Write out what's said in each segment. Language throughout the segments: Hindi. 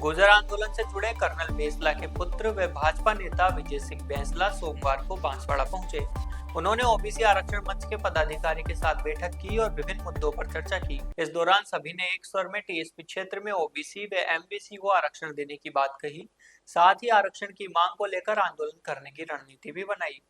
गुर्जर आंदोलन से जुड़े कर्नल बेंसला के पुत्र व भाजपा नेता विजय सिंह बेंसला सोमवार को बांसवाड़ा पहुंचे। उन्होंने ओबीसी आरक्षण मंच के पदाधिकारी के साथ बैठक की और विभिन्न मुद्दों पर चर्चा की। इस दौरान सभी ने एक स्वर में टीएसपी क्षेत्र में ओबीसी व एमबीसी को आरक्षण देने की बात कही। साथ ही आरक्षण की मांग को लेकर आंदोलन करने की रणनीति भी बनाई।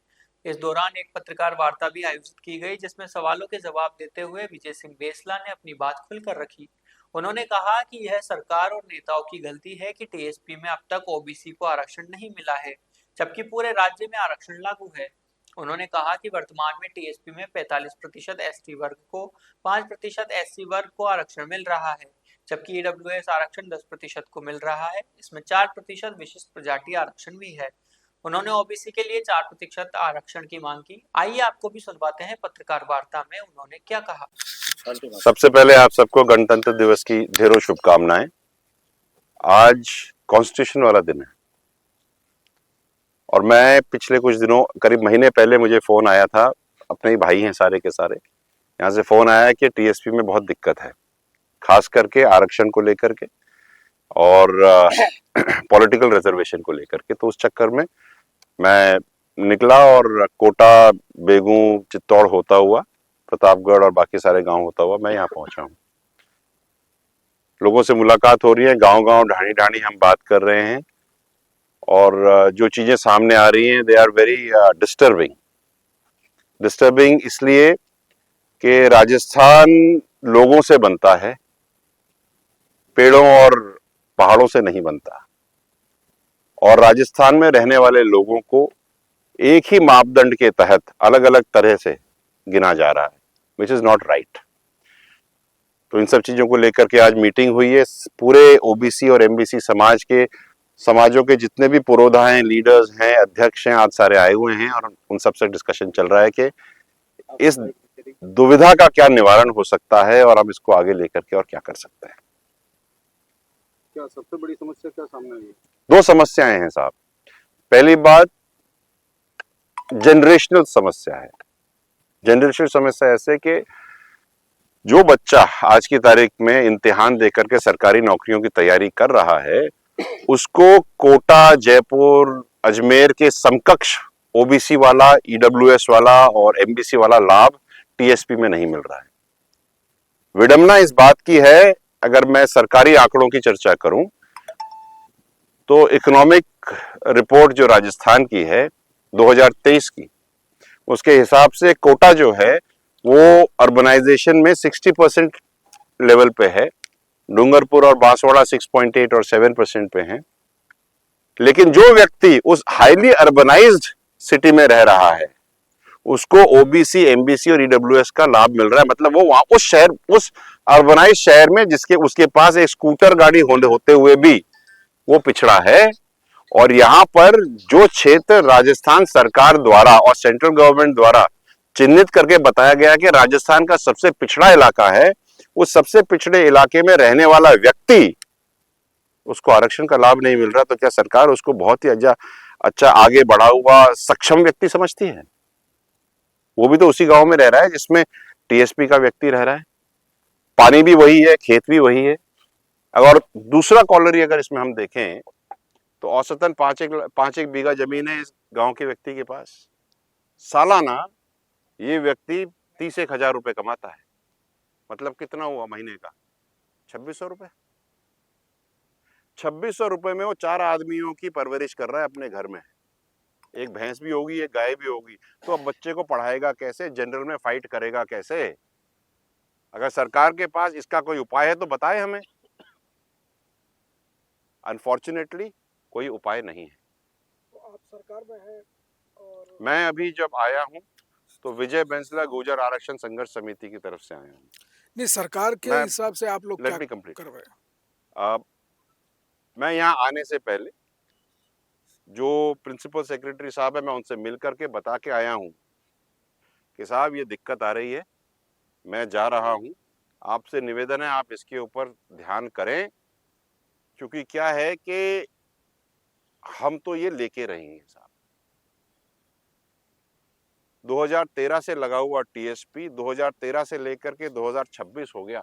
इस दौरान एक पत्रकार वार्ता भी आयोजित की गई, जिसमें सवालों के जवाब देते हुए विजय सिंह बेंसला ने अपनी बात खुलकर रखी। उन्होंने कहा कि यह सरकार और नेताओं की गलती है कि टीएसपी में अब तक ओबीसी को आरक्षण नहीं मिला है, जबकि पूरे राज्य में आरक्षण लागू है। उन्होंने कहा कि वर्तमान में टीएसपी में 45% एसटी वर्ग को, 5% एससी वर्ग को आरक्षण मिल रहा है, जबकि ईडब्ल्यूएस आरक्षण 10% को मिल रहा है। इसमें 4% विशिष्ट प्रजाति आरक्षण भी है। उन्होंने ओबीसी के लिए 4% आरक्षण की मांग की। आइए आपको भी सुनवाते हैं पत्रकार वार्ता में उन्होंने क्या कहा। सबसे पहले आप सबको गणतंत्र दिवस की ढेरों शुभकामनाएं। आज कॉन्स्टिट्यूशन वाला दिन है और मैं पिछले कुछ दिनों, करीब महीने पहले मुझे फोन आया था, अपने ही भाई हैं सारे के सारे, यहाँ से फोन आया कि टीएसपी में बहुत दिक्कत है, खास करके आरक्षण को लेकर के और पॉलिटिकल रिजर्वेशन को लेकर के। तो उस चक्कर में मैं निकला और कोटा, बेगू, चित्तौड़ होता हुआ, प्रतापगढ़ और बाकी सारे गांव होता हुआ मैं यहाँ पहुंचा हूँ। लोगों से मुलाकात हो रही है, गांव-गांव, ढाणी-ढाणी हम बात कर रहे हैं और जो चीजें सामने आ रही हैं दे आर वेरी डिस्टर्बिंग इसलिए कि राजस्थान लोगों से बनता है, पेड़ों और पहाड़ों से नहीं बनता, और राजस्थान में रहने वाले लोगों को एक ही मापदंड के तहत अलग अलग तरह से गिना जा रहा है, विच इज नॉट राइट। तो इन सब चीजों को लेकर के आज मीटिंग हुई है। पूरे ओबीसी और एमबीसी समाजों के जितने भी पुरोधा हैं, लीडर्स हैं, अध्यक्ष हैं, आज सारे आए हुए हैं और उन सब से डिस्कशन चल रहा है कि इस दुविधा का क्या निवारण हो सकता है और हम इसको आगे लेकर के और क्या कर सकते हैं। क्या सबसे बड़ी समस्या क्या सामने आई है? दो समस्याएं हैं साहब। पहली बात जनरेशनल समस्या है। जनरेशनल समस्या ऐसे कि जो बच्चा आज की तारीख में इम्तिहान देकर के सरकारी नौकरियों की तैयारी कर रहा है, उसको कोटा, जयपुर, अजमेर के समकक्ष ओबीसी वाला, ईडब्ल्यूएस वाला और एमबीसी वाला लाभ टीएसपी में नहीं मिल रहा है। विडंबना इस बात की है, अगर मैं सरकारी आंकड़ों की चर्चा करूं तो इकोनॉमिक रिपोर्ट जो राजस्थान की है 2023 की, उसके हिसाब से कोटा जो है वो अर्बनाइजेशन में 60% लेवल पे है, डूंगरपुर और बांसवाड़ा 6.8 और 7% पे हैं। लेकिन जो व्यक्ति उस हाईली अर्बनाइज्ड सिटी में रह रहा है उसको ओबीसी, एमबीसी और ईडब्ल्यूएस का लाभ मिल रहा है। मतलब वो वहां उस शहर, उस अर्बनाइज्ड शहर में जिसके उसके पास एक स्कूटर गाड़ी होते हुए भी वो पिछड़ा है। और यहाँ पर जो क्षेत्र राजस्थान सरकार द्वारा और सेंट्रल गवर्नमेंट द्वारा चिन्हित करके बताया गया कि राजस्थान का सबसे पिछड़ा इलाका है, उस सबसे पिछड़े इलाके में रहने वाला व्यक्ति, उसको आरक्षण का लाभ नहीं मिल रहा, तो क्या सरकार उसको बहुत ही अच्छा आगे बढ़ा हुआ सक्षम व्यक्ति समझती है? वो भी तो उसी गांव में रह रहा है जिसमें टीएसपी का व्यक्ति रह रहा है, पानी भी वही है, खेत भी वही है। और दूसरा कॉलरी अगर इसमें हम देखें तो औसतन 5 बीघा जमीन है इस गांव के व्यक्ति के पास। सालाना ये व्यक्ति 30,000 रुपए कमाता है। मतलब कितना हुआ महीने का? 2600 रुपए। 2600 रुपए में वो 4 आदमियों की परवरिश कर रहा है अपने घर में। एक भैंस भी होगी, एक गाय भी होगी। तो अब बच्चे को पढ़ाएगा कैसे? जनरल में फाइट करेगा कैसे? अगर सरकार के पास इसका कोई उपाय है तो बताए हमें। अनफॉर्चुनेटली कोई उपाय नहीं है। तो आप सरकार में हैं और मैं अभी जब आया हूं तो विजय बेंसला गुर्जर आरक्षण संघर्ष समिति की तरफ से आया हूं। नहीं, सरकार के हिसाब से आप लोग क्या कर रहे हैं? मैं यहाँ आने से पहले जो प्रिंसिपल सेक्रेटरी साहब है, मैं उनसे मिल करके बता के आया हूँ कि साहब ये दिक्कत आ रही है, मैं जा रहा हूँ, आपसे निवेदन है आप इसके ऊपर ध्यान करें, क्योंकि क्या है कि हम तो ये लेके रहे हैं साहब। 2013 से लगा हुआ टीएसपी 2013 से लेकर के 2026 हो गया।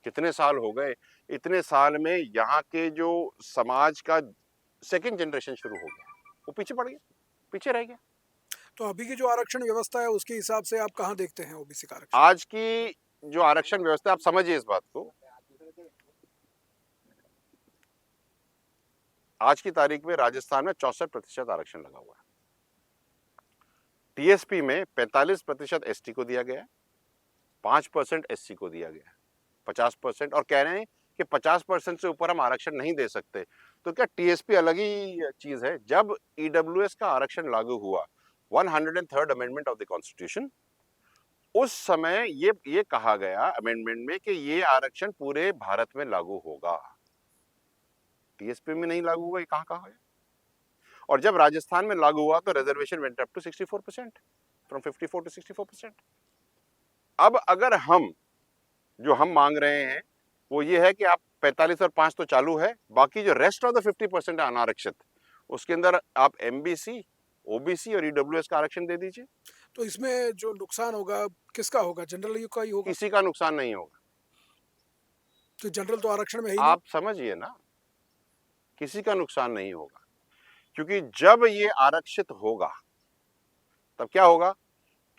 कितने साल हो गए, इतने साल में यहाँ के जो समाज का सेकंड जनरेशन शुरू हो गया, वो पीछे पड़ गया, पीछे रह गया। तो अभी की जो आरक्षण व्यवस्था है उसके हिसाब से आप कहाँ देखते हैं ओबीसी का आरक्षण? आज की जो आरक्षण व्यवस्था, आप समझिए इस बात को, आज की तारीख में राजस्थान में 64% आरक्षण लगा हुआ है। टीएसपी में 45% एसटी को दिया गया है, 5% एससी को दिया गया है, 50%, और कह रहे हैं कि 50% से ऊपर हम आरक्षण नहीं दे सकते। तो क्या टीएसपी अलग ही चीज है? जब ईडब्ल्यूएस का आरक्षण लागू हुआ, 103rd amendment of the constitution, उस समय ये कहा गया अमेंडमेंट में कि ये आरक्षण पूरे भारत में लागू होगा। टीएसपी में नहीं लागू हुआ, ये कहाँ कहा है? और जब राजस्थान में लागू हुआ तो reservation went up to 64%, from 54 to 64%। अब अगर हम जो हम मांग रहे हैं वो ये है कि आप 45 और 5 तो चालू है, बाकी जो रेस्ट ऑफ द 50% है अनारक्षित, उसके अंदर आप एमबीसी, ओबीसी और ईडब्ल्यूएस का आरक्षण दे दीजिए। तो इसमें जो नुकसान होगा किसका होगा? जनरल का ही होगा? किसी का नुकसान नहीं होगा। तो जनरल तो आरक्षण में है ही आप समझिए ना, किसी का नुकसान नहीं होगा, क्योंकि जब ये आरक्षित होगा तब क्या होगा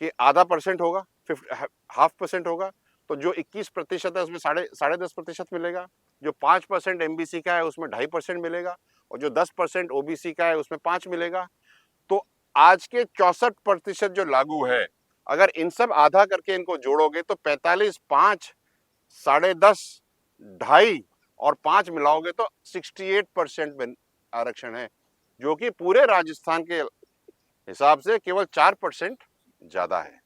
कि आधा % होगा, 0.5% होगा, तो जो 21% है उसमें 10.5% मिलेगा, जो 5% एमबीसी का है उसमें 2.5% मिलेगा, और जो 10% ओबीसी का है उसमें 5 मिलेगा। तो आज के 64% जो लागू है, अगर इन सब आधा करके इनको जोड़ोगे तो 45, 5, 10.5, 2.5 और 5 मिलाओगे तो 68% में आरक्षण है, जो कि पूरे राजस्थान के हिसाब से केवल 4% ज्यादा है।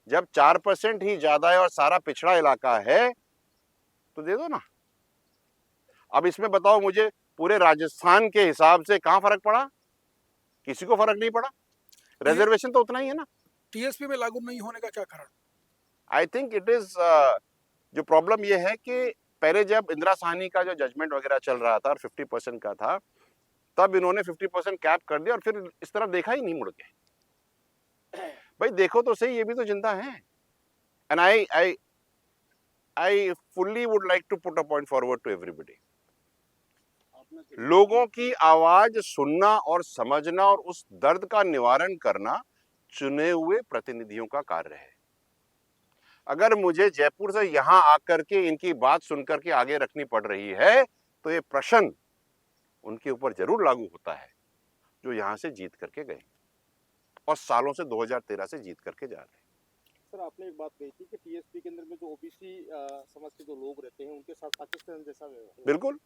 जब 4% ही ज्यादा है और सारा पिछड़ा इलाका है तो दे दो ना। अब इसमें बताओ मुझे, पूरे राजस्थान के हिसाब से कहां फर्क पड़ा? किसी को फर्क नहीं पड़ा। रिजर्वेशन तो उतना ही है ना। टीएसपी में लागू नहीं होने का क्या कारण? आई थिंक इट इज, जो प्रॉब्लम ये है कि पहले जब इंदिरा साहनी का जो जजमेंट वगैरह चल रहा था और 50% का था, तब इन्होंने 50% कैप कर दिया और फिर इस तरफ देखा ही नहीं मुड़ के। भाई देखो तो सही, ये भी तो जिंदा है। And I fully would like to put a point forward to everybody. लोगों की आवाज सुनना और समझना और उस दर्द का निवारण करना चुने हुए प्रतिनिधियों का कार्य है। अगर मुझे जयपुर से यहां आकर के इनकी बात सुनकर के आगे रखनी पड़ रही है तो ये प्रश्न उनके ऊपर जरूर लागू होता है जो यहां से जीत करके गए और सालों से 2013 से जीत करके जा रहे हैं। सर, आपने एक बात कही थी कि टीएसपी के अंदर में जो ओबीसी समाज के जो लोग रहते हैं उनके साथ पाकिस्तान जैसा व्यवहार। बिल्कुल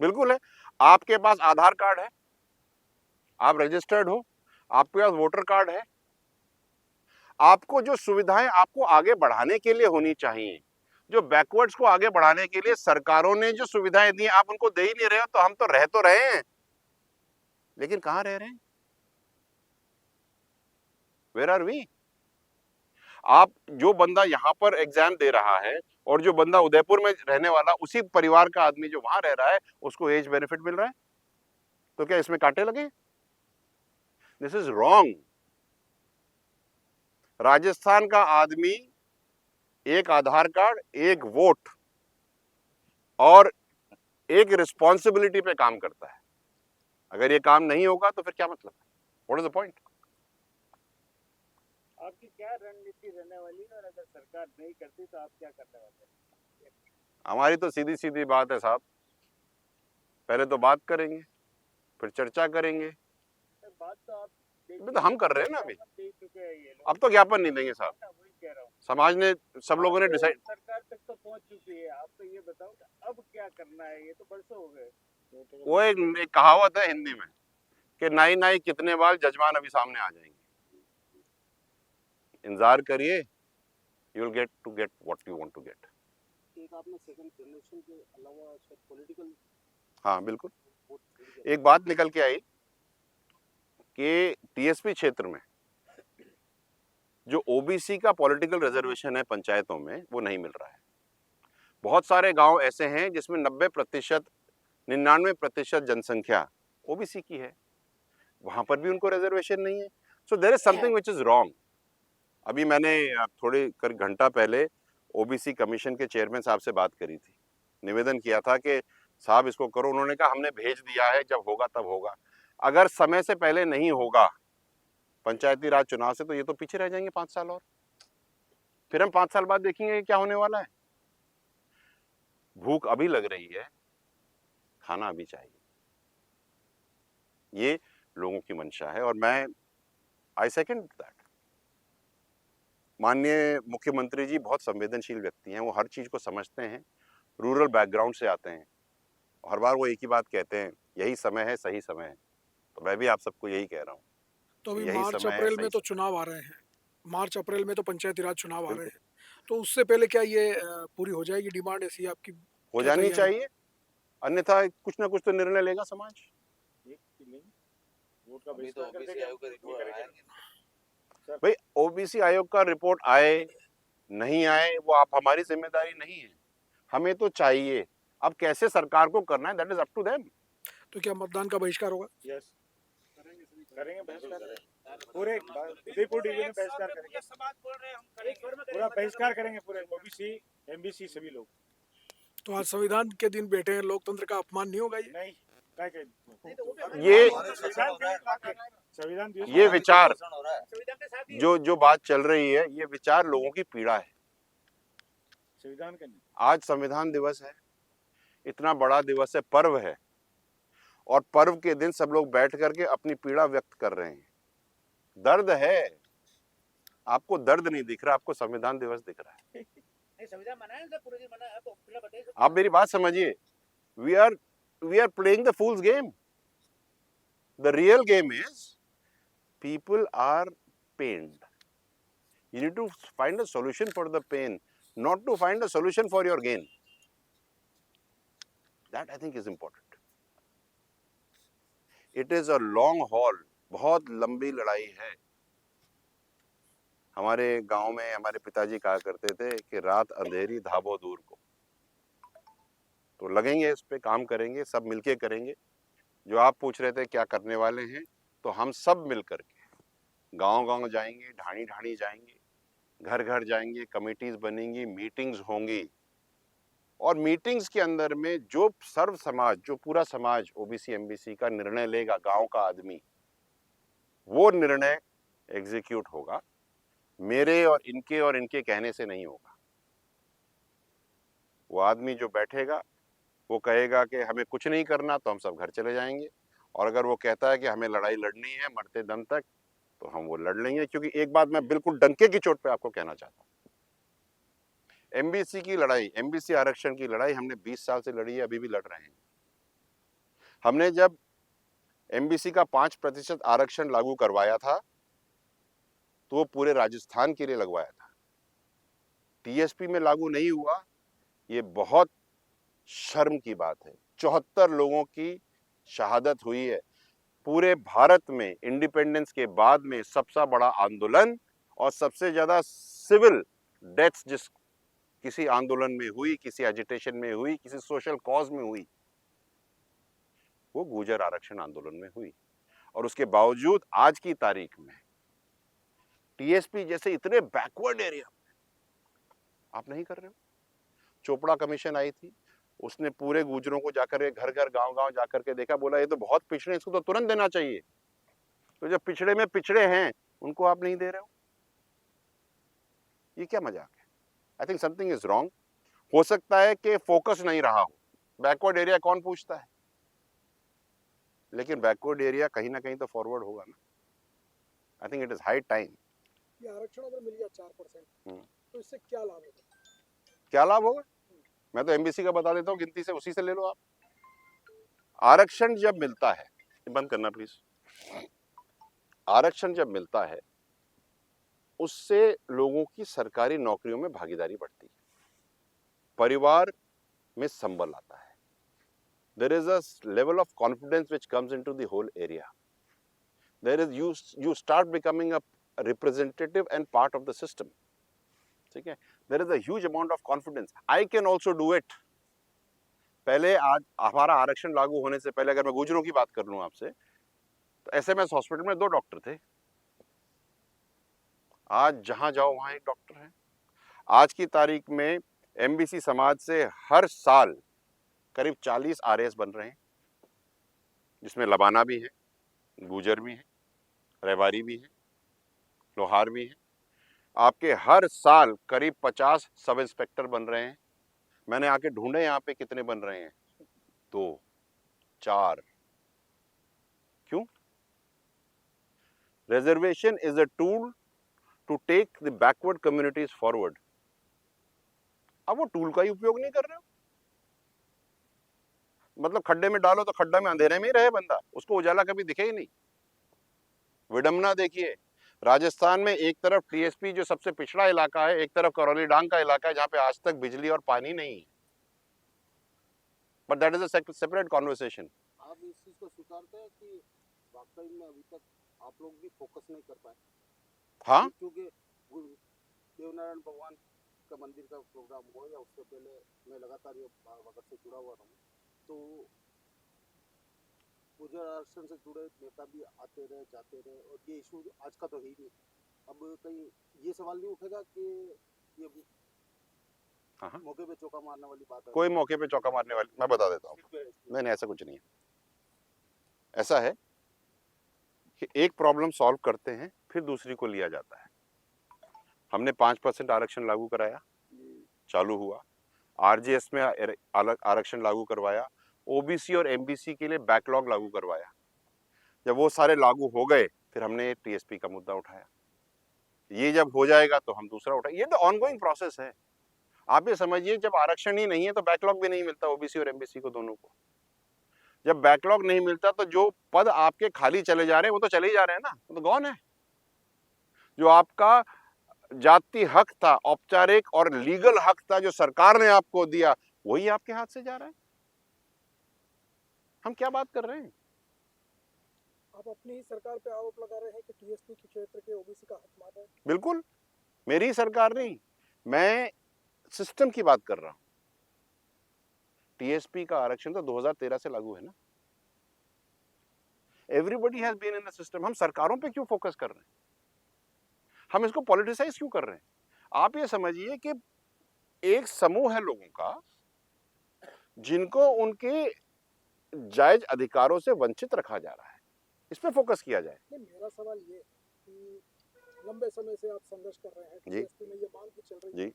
बिल्कुल है। आपके पास आधार कार्ड है, आप रजिस्टर्ड हो, आपके पास वोटर कार्ड है, आपको जो सुविधाएं आपको आगे बढ़ाने के लिए होनी चाहिए, जो बैकवर्ड्स को आगे बढ़ाने के लिए सरकारों ने जो सुविधाएं दी आप उनको दे ही नहीं रहे हो। तो हम तो रहे हैं, लेकिन कहां रह रहे हैं? Where are we? आप जो बंदा यहां पर एग्जाम दे रहा है और जो बंदा उदयपुर में रहने वाला उसी परिवार का आदमी जो वहां रह रहा है उसको एज बेनिफिट मिल रहा है, तो क्या इसमें कांटे लगे? This is wrong. राजस्थान का आदमी एक आधार कार्ड, एक वोट और एक रिस्पॉन्सिबिलिटी पे काम करता है। अगर ये काम नहीं होगा तो फिर क्या मतलब है? What is the point? आपकी क्या रणनीति रहने वाली है और अगर सरकार नहीं करती तो आप क्या करने वाले हैं? हमारी तो सीधी सीधी बात है साहब, पहले तो बात करेंगे, फिर चर्चा करेंगे। बात तो आप तो हम कर रहे हैं ना अभी। अब तो ज्ञापन नहीं देंगे साहब, समाज ने, सब लोगों ने डिसाइड, सरकार तक तो पहुंच चुकी है। आप तो ये बताओ अब क्या करना है? ये तो बरसों हो गए। वो एक कहावत है हिंदी में कि नाई नाई कितने बार जजमान अभी सामने आ जाएंगे। इंतजार करिए, you will get what you want to get. एक आपने सेकंड जनरेशन के अलावा पॉलिटिकल, हाँ बिल्कुल, एक बात निकल के आई कि टीएसपी क्षेत्र में जो ओबीसी का पॉलिटिकल रिजर्वेशन है पंचायतों में वो नहीं मिल रहा है। बहुत सारे गांव ऐसे हैं जिसमें 90%, 99% जनसंख्या ओबीसी की है, वहां पर भी उनको रिजर्वेशन नहीं है। So there is something which is wrong. अभी मैंने थोड़े घंटा पहले ओबीसी कमीशन के चेयरमैन साहब से बात करी थी, निवेदन किया था कि साहब इसको करो। उन्होंने कहा हमने भेज दिया है, जब होगा तब होगा। अगर समय से पहले नहीं होगा पंचायती राज चुनाव से, तो ये तो पीछे रह जाएंगे 5 साल और। फिर हम 5 साल बाद देखेंगे कि क्या होने वाला है। भूख अभी लग रही है, खाना अभी चाहिए, ये लोगों की मंशा है और मैं आई सेकंड दैट। माननीय मुख्यमंत्री जी बहुत संवेदनशील व्यक्ति हैं, वो हर चीज को समझते हैं, रूरल बैकग्राउंड से आते हैं। हर बार वो एक ही बात कहते हैं, यही समय है, सही समय है। तो मैं भी आप सबको यही कह रहा हूँ, तो अभी यही मार्च समय है, अप्रैल में सही तो समय। चुनाव आ रहे हैं, मार्च अप्रैल में तो पंचायती राज चुनाव आ रहे बिल्कुल, हैं, तो उससे पहले क्या ये पूरी हो जाएगी डिमांड ऐसी आपकी? हो क्या जानी तैयारी? चाहिए, अन्यथा कुछ ना कुछ तो निर्णय लेगा समाज। वोट का अभी तो बहिष्कार कर ओबीसी देंगे आयोग का हम, रिपोर्ट ये करेंगे। आएंगे। भाई ओबीसी आयोग का रिपोर्ट आए नहीं आए वो आप हमारी जिम्मेदारी नहीं है, हमें तो चाहिए। अब कैसे सरकार को करना है, that is up to them. तो क्या मतदान का बहिष्कार होगा? यस, करेंगे बहिष्कार, पूरे उदयपुर डिवीजन में बहिष्कार करेंगे, पूरा बहिष्कार करेंगे, पूरे ओबीसी एमबीसी सभी लोग। तो आज संविधान के दिन बैठे हैं, लोकतंत्र का अपमान नहीं होगा ये? नहीं, क्या कहें? ये संविधान दिवस ये विचार शोषण हो रहा है। जो बात चल रही है, ये विचार लोगों की पीड़ा है। संविधान का नहीं, आज संविधान दिवस है, इतना बड़ा दिवस है, पर्व है, और पर्व के दिन सब लोग बैठ करके अपनी पीड़ा व्यक्त कर रहे हैं। दर्द है, आपको दर्द नहीं दिख रहा, आपको संविधान दिवस दिख रहा है। संविधान मनाया ना, पूरे दिन मनाया, आपको पहले बताइए। आप मेरी बात समझिए, we are playing the fools game. The real game is people are pained. You need to find a solution for the pain, not to find a solution for your gain. That I think is important. It is a long haul, बहुत लंबी लड़ाई है। हमारे गांव में हमारे पिताजी कहा करते थे कि रात अंधेरी धाबो दूर को। तो लगेंगे इस पे, काम करेंगे, सब मिलके करेंगे। जो आप पूछ रहे थे क्या करने वाले हैं, तो हम सब मिल करके गांव-गांव जाएंगे, ढाणी-ढाणी जाएंगे, घर-घर जाएंगे, कमेटीज बनेंगी, मीटिंग्स होंगी, और मीटिंग्स के अंदर में जो सर्व समाज, जो पूरा समाज ओबीसी एमबीसी का निर्णय लेगा, गांव का आदमी, वो निर्णय एग्जीक्यूट होगा। मेरे और इनके कहने से नहीं होगा। वो आदमी जो बैठेगा वो कहेगा कि हमें कुछ नहीं करना, तो हम सब घर चले जाएंगे। और अगर वो कहता है कि हमें लड़ाई लड़नी है मरते दम तक, तो हम वो लड़ लेंगे। क्योंकि एक बात मैं बिल्कुल डंके की चोट पे आपको कहना चाहता हूँ, एमबीसी की लड़ाई, एमबीसी आरक्षण की लड़ाई हमने 20 साल से लड़ी है, अभी भी लड़ रहे हैं। हमने जब एमबीसी का 5% आरक्षण लागू करवाया था, तो वो पूरे राजस्थान के लिए लगवाया था। टीएसपी में लागू नहीं हुआ, ये बहुत शर्म की बात है। 74 लोगों की शहादत हुई है। पूरे भारत में इंडिपेंडेंस के बाद में सबसे बड़ा आंदोलन और सबसे ज्यादा सिविल डेथ्स जिस किसी आंदोलन में हुई, किसी एजिटेशन में हुई, किसी सोशल कॉज में हुई, वो गुर्जर आरक्षण आंदोलन में हुई। और उसके बावजूद आज की तारीख में टीएसपी जैसे इतने बैकवर्ड एरिया आप नहीं कर रहे हो। चोपड़ा कमीशन आई थी, उसने पूरे गुर्जरों को जाकर के घर घर गांव गांव जाकर के देखा, बोला ये तो बहुत पिछड़े, इसको तो तुरंत देना चाहिए। तो जब पिछड़े में पिछड़े हैं, उनको आप नहीं दे रहे हो, ये क्या मजाक है? I think something is wrong. हो सकता है कि फोकस नहीं रहा हो। बैकवर्ड एरिया कौन पूछता है, लेकिन बैकवर्ड एरिया कहीं ना कहीं तो फॉरवर्ड होगा ना। I think it is high time. ये आरक्षण अगर मिल गया 4%, तो इससे क्या लाभ होगा? क्या लाभ होगा? मैं तो एमबीसी का बता देता हूँ, गिनती से उसी से ले लो आप। आरक्षण जब मिलता है, बंद करना प्लीज। आरक्षण जब मिलता है, उससे लोगों की सरकारी नौकरियों में भागीदारी बढ़ती है, परिवार में संबल आता है। There is a level of confidence which comes into the whole area. There is you start becoming a representative and part of the system. ठीक है, there is a huge amount of confidence, I can also do it. पहले आज हमारा आरक्षण लागू होने से पहले, अगर मैं गुर्जरों की बात कर लूं आपसे, तो एसएमएस हॉस्पिटल में 2 डॉक्टर थे। आज जहां जाओ वहां 1 डॉक्टर है। आज की तारीख में एमबीसी समाज से हर साल करीब 40 आरएस बन रहे हैं, जिसमें लबाना भी है, गुजर भी है, रेवारी भी है, लोहार भी है। आपके हर साल करीब 50 सब इंस्पेक्टर बन रहे हैं। मैंने आके ढूंढे यहाँ पे कितने बन रहे हैं, 2 4। क्यों? Reservation is a tool to take the backward communities forward. अब वो टूल का ही उपयोग नहीं कर रहे हो। मतलब खड्डे में डालो तो खड्डा में अंधेरे में ही रहे बंदा, उसको उजाला कभी दिखे ही नहीं। विडंबना देखिए, राजस्थान में एक तरफ टीएसपी जो सबसे पिछड़ा इलाका है, एक तरफ करौली डांग का इलाका है जहां पे आज तक बिजली और पानी नहीं है। But that is a separate conversation. आप इस चीज को स्वीकारते हैं कि वाकई में अभी तक आप लोग भी फोकस नहीं कर पाए? हाँ, क्योंकि देवनारायण भगवान का मंदिर का प्रोग्राम हो या उससे पहले मैं लगातार ये वक्त से जुड़ा हुआ रहा, तो गुर्जर आरक्षण से जुड़े नेता भी आते रहे जाते रहे, और ये इशू आज का तो है ही नहीं। अब कहीं ये सवाल नहीं उठेगा कि ये हाँ। मौके पे चौका मारने वाली बात है? कोई मौके पे चौका मारने वाली, मैं बता देता हूँ। नहीं, ऐसा कुछ नहीं है। ऐसा है कि एक प्रॉब्लम सॉल्व करते हैं, फिर दूसरी को लिया जाता है। हमने 5% आरक्षण लागू कराया, चालू हुआ। आरजीएस में अलग आरक्षण लागू करवाया, ओबीसी और एमबीसी के लिए बैकलॉग लागू करवाया। जब वो सारे लागू हो गए, फिर हमने टीएसपी का मुद्दा उठाया। ये जब हो जाएगा तो हम दूसरा उठाएंगे। ये तो ऑनगोइंग प्रोसेस है। आप ये समझिए, जब आरक्षण ही नहीं है तो बैकलॉग भी नहीं मिलता ओबीसी और एमबीसी को, दोनों को। जब बैकलॉग नहीं मिलता तो जो पद आपके खाली चले जा रहे हैं वो तो चले ही जा रहे हैं ना, वो तो गौन है। जो आपका जाति हक था, औपचारिक और लीगल हक था, जो सरकार ने आपको दिया, वही आपके हाथ से जा रहा है। हम क्या बात कर रहे हैं? आप अपनी ही सरकार पे आरोप लगा रहे हैं कि टीएसपी के क्षेत्र के ओबीसी का हक मार रहे हैं। बिल्कुल, मेरी सरकार नहीं, मैं सिस्टम की बात कर रहा हूं। टीएसपी का आरक्षण तो 2013 से लागू है ना। Everybody has been in the system. हम सरकारों पे क्यों फोकस कर रहे हैं? हम इसको पॉलिटिसाइज क्यों कर रहे हैं? आप ये समझिए कि एक समूह है लोगों का जिनको उनके जायज अधिकारों से वंचित रखा जा रहा है, इस पे फोकस किया जाए। नहीं, मेरा सवाल ये कि लंबे समय से आप संघर्ष कर रहे हैं, जी। टीएसपी में ये मांग भी चल रही है, जी।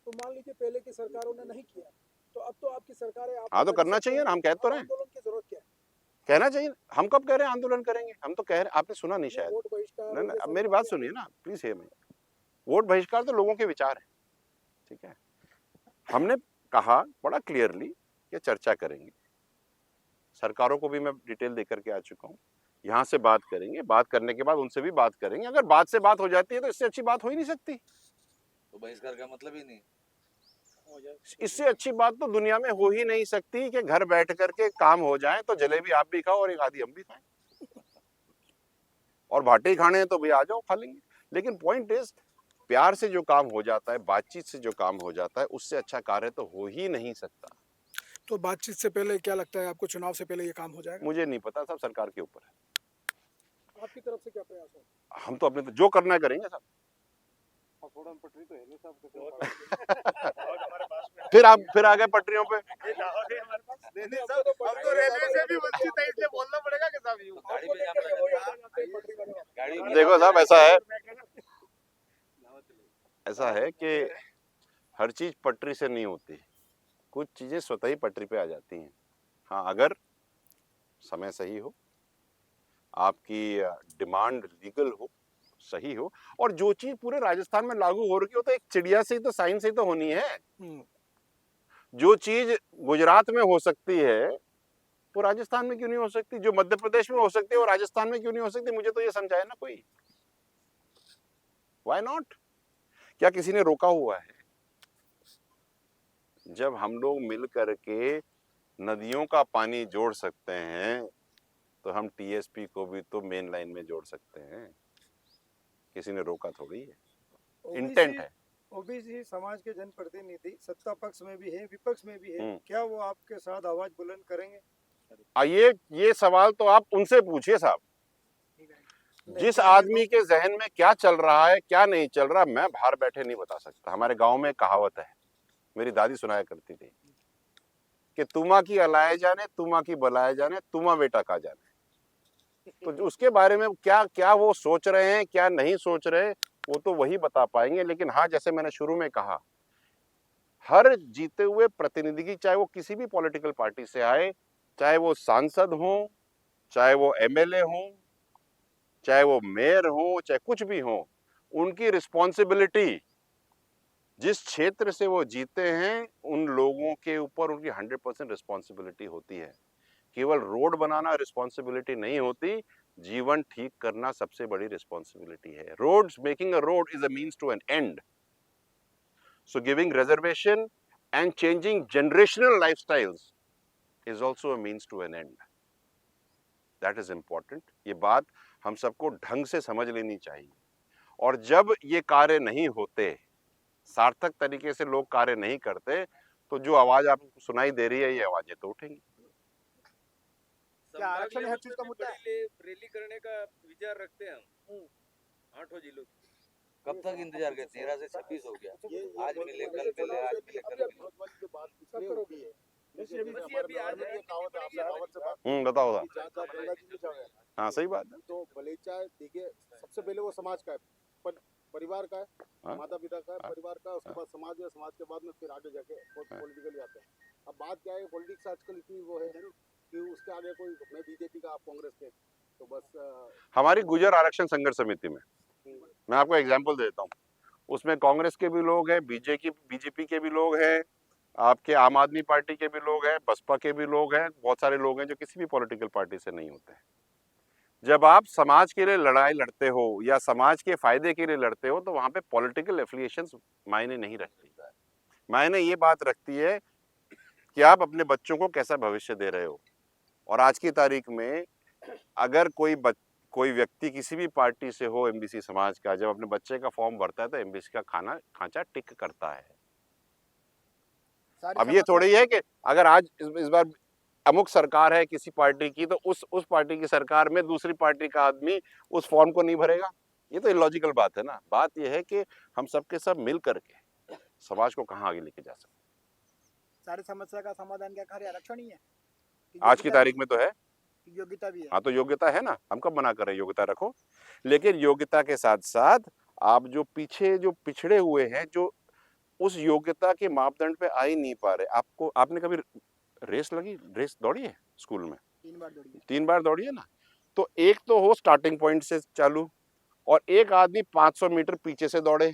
तो मान लीजिए पहले की सरकारों ने नहीं किया, तो अब तो आपकी सरकार है, आप हाँ, तो करना चाहिए ना, हम कह तो रहे हैं। आंदोलन की जरूरत क्या है? कहना चाहिए। हम कब कह रहे हैं आंदोलन करेंगे? हम तो कह रहे हैं, आपने सुना नहीं शायद। वोट बहिष्कार, नहीं, ये अब सब मेरी बात सुनिए ना, प्लीज हियर मी। वोट बहिष्कार तो लोगों के विचार है, ठीक है। हमने कहा बड़ा क्लियरली कि चर्चा करेंगे। सरकारों को भी मैं डिटेल देकर के आ चुका हूँ। यहाँ से बात करेंगे, बात करने के बाद उनसे भी बात करेंगे। अगर बात से बात हो जाती है तो इससे अच्छी बात हो ही नहीं सकती। तो बहिष्कार का मतलब ही नहीं। इससे अच्छी बात तो दुनिया में हो ही नहीं सकती कि घर बैठ करके काम हो जाए। तो जलेबी आप भी खाओ और एक आधी हम भी खाएं, और भाटे खाने हैं तो भी आ जाओ, खा लेंगे। लेकिन पॉइंट इज, प्यार से जो काम हो जाता है, बातचीत से जो काम हो जाता है, उससे अच्छा कार्य तो हो ही नहीं सकता। तो बातचीत से पहले क्या लगता है आपको, चुनाव से पहले ये काम हो जाएगा? मुझे नहीं पता, सब सरकार के ऊपर है। आपकी तरफ से क्या प्रयास हो? हम तो अपने जो करना है करेंगे साहब। थोड़ा पटरी तो है नहीं साहब, फिर आ गए पटरियों पे। अब तो रेलवे से भी वंचित है, इसलिए बोलना पड़ेगा कि साहब यूं। गाड़ी में जाम लगा। गाड़ी में देखो साहब, ऐसा है कि हर चीज पटरी से नहीं होती, कुछ चीजें स्वतः ही पटरी पे आ जाती हैं। हाँ, अगर समय सही हो, आपकी डिमांड लीगल हो, सही हो, और जो चीज पूरे राजस्थान में लागू हो रही हो, तो एक चिड़िया से ही तो, साइन से ही तो होनी है। जो चीज गुजरात में हो सकती है वो राजस्थान में क्यों नहीं हो सकती? जो मध्य प्रदेश में हो सकती है वो राजस्थान में क्यों नहीं हो सकती? मुझे तो ये समझाए ना कोई। Why not? क्या किसी ने रोका हुआ है? जब हम लोग मिल करके नदियों का पानी जोड़ सकते हैं तो हम टीएसपी को भी तो मेन लाइन में जोड़ सकते हैं। किसी ने रोका थोड़ी है, इंटेंट है। ओबीसी समाज के जनप्रतिनिधि सत्ता पक्ष में भी है, विपक्ष में भी है, क्या वो आपके साथ आवाज बुलंद करेंगे? ये सवाल तो आप उनसे पूछिए साहब। जिस आदमी के जहन में क्या चल रहा है क्या नहीं चल रहा, मैं बाहर बैठे नहीं बता सकता। हमारे गांव में एक कहावत है, मेरी दादी सुनाया करती थी कि तुमा की अलाए जाने, तुमा की बलाए जाने, तुमा बेटा का जाने। तो उसके बारे में क्या क्या वो सोच रहे हैं क्या नहीं सोच रहे, वो तो वही बता पाएंगे। लेकिन हाँ, जैसे मैंने शुरू में कहा, हर जीते हुए प्रतिनिधि की, चाहे वो किसी भी पॉलिटिकल पार्टी से आए, चाहे वो सांसद हो, चाहे वो एमएलए हो, चाहे वो मेयर हो, चाहे कुछ भी हो, उनकी रिस्पॉन्सिबिलिटी, जिस क्षेत्र से वो जीते हैं उन लोगों के ऊपर उनकी 100% रिस्पॉन्सिबिलिटी होती है। केवल रोड बनाना रिस्पॉन्सिबिलिटी नहीं होती, जीवन ठीक करना सबसे बड़ी रिस्पॉन्सिबिलिटी है। Roads, making a road is a means to an end. So giving reservation and changing generational lifestyles is also a means to an end. That is important. ये बात हम सबको ढंग से समझ लेनी चाहिए। और जब ये कार्य नहीं होते, सार्थक तरीके से लोग कार्य नहीं करते, तो जो आवाज आपको सुनाई दे रही है, ये आवाजें तो उठेंगी। क्या आरक्षण हर चीज का मुद्दा है? रैली करने का विचार रखते हैं हम 8 जिलों की। कब तक इंतजार करें? 13 से 26 हो गया। आज मिले कल मिले, आज मिले कल मिले। बताओ। हाँ, सही बात है। तो बलेचा देखिए, सबसे पहले वो समाज का है, परिवार का है, माता पिता का है, परिवार का, उसके बाद समाज है, समाज के बाद में फिर आगे जाके पॉलिटिकल जाते हैं। अब बात क्या है, पॉलिटिक्स आजकल इतनी वो है कि उसके आगे कोई, मैं बीजेपी का, आप कांग्रेस के, तो बस। हमारी गुजर आरक्षण संघर्ष समिति में मैं आपको एग्जांपल देता हूँ, उसमें कांग्रेस के भी लोग हैं, बीजेपी के भी लोग हैं, आपके आम आदमी पार्टी के भी लोग हैं, बसपा के भी लोग हैं, बहुत सारे लोग हैं जो किसी भी पॉलिटिकल पार्टी से नहीं होते हैं। जब आप समाज के लिए लड़ाई लड़ते हो या समाज के फायदे के लिए लड़ते हो, तो वहां पे पॉलिटिकल एफिलिएशंस मायने नहीं रखती। मायने ये बात रखती है कि आप अपने बच्चों को कैसा भविष्य दे रहे हो। और आज की तारीख में अगर कोई व्यक्ति किसी भी पार्टी से हो, एमबीसी समाज का, जब अपने बच्चे का फॉर्म भरता है तो एमबीसी का खांचा टिक करता है। अब ये थोड़ी है कि अगर आज इस बार अमुक सरकार है किसी पार्टी की, तो उस पार्टी की सरकार में दूसरी पार्टी का आदमी उस फॉर्म को नहीं भरेगा। ये तो इलॉजिकल बात है ना। बात ये है कि हम सबके सब मिल करके समाज को कहाँ आगे लेके जा सकते। सारी समस्या का समाधान क्या खाली आरक्षण ही है? आज की तारीख में तो है, योग्यता भी है। हाँ, तो योग्यता है ना, हम कब मना कर रहे हैं, योग्यता रखो। लेकिन योग्यता के साथ साथ आप जो पिछड़े हुए हैं, जो उस योग्यता के मापदंड पे आ ही नहीं पा रहे, आपने कभी रेस दौड़ी है स्कूल में? 3 बार दौड़ी है ना। तो एक तो हो स्टार्टिंग पॉइंट से चालू, और एक आदमी 500 मीटर पीछे से दौड़े,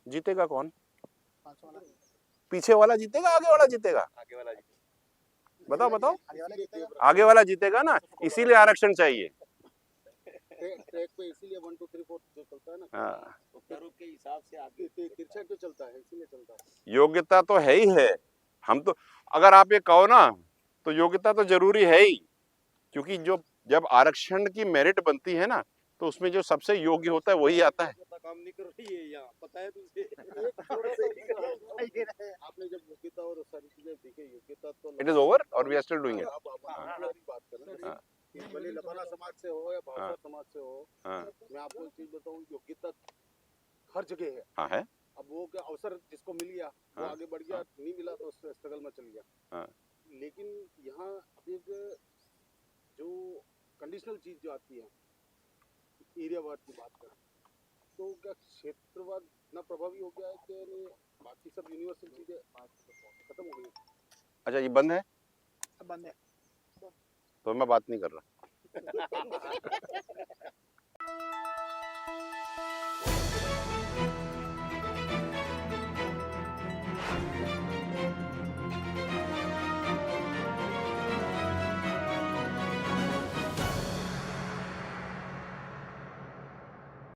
जीतेगा कौन? पीछे वाला जीतेगा, आगे वाला जीतेगा? आगे वाला जीतेगा। बताओ। आगे वाला जीतेगा ना, इसीलिए आरक्षण चाहिए। ट्रैक पे इसीलिए 1 2 3 4 जो चलता है ना, हाँ, के हिसाब से आगे तिरछा तो चलता है, इसीलिए चलता है। योग्यता तो है ही है। हम तो, अगर आप ये कहो ना, तो योग्यता तो जरूरी है ही, क्योंकि जब आरक्षण की मेरिट बनती है ना, तो उसमें जो सबसे योग्य होता है वही आता है। काम नहीं कर रही है यहाँ, पता है तुझे। आपने जब योग्यता और सारी चीजें देखी, योग्यता तो इट इज ओवर और we are still doing it. बात करें, भले लबाना समाज से हो या भावना समाज से हो, मैं आपको एक चीज बताऊं, योग्यता हर जगह है। हाँ है। अब वो क्या अवसर जिसको मिल गया वो आगे बढ़ गया, नहीं मिला तो स्ट्रगल में चल गया। लेकिन यहाँ एक जो कंडीशनल चीज जो आती है, एरियावाद की बात करें, तो क्या क्षेत्रवाद इतना प्रभावी हो गया है कि नहीं, बाकी सब यूनिवर्सल चीजें खत्म हो गई? अच्छा, ये बंद है? बंद है तो मैं बात नहीं कर रहा।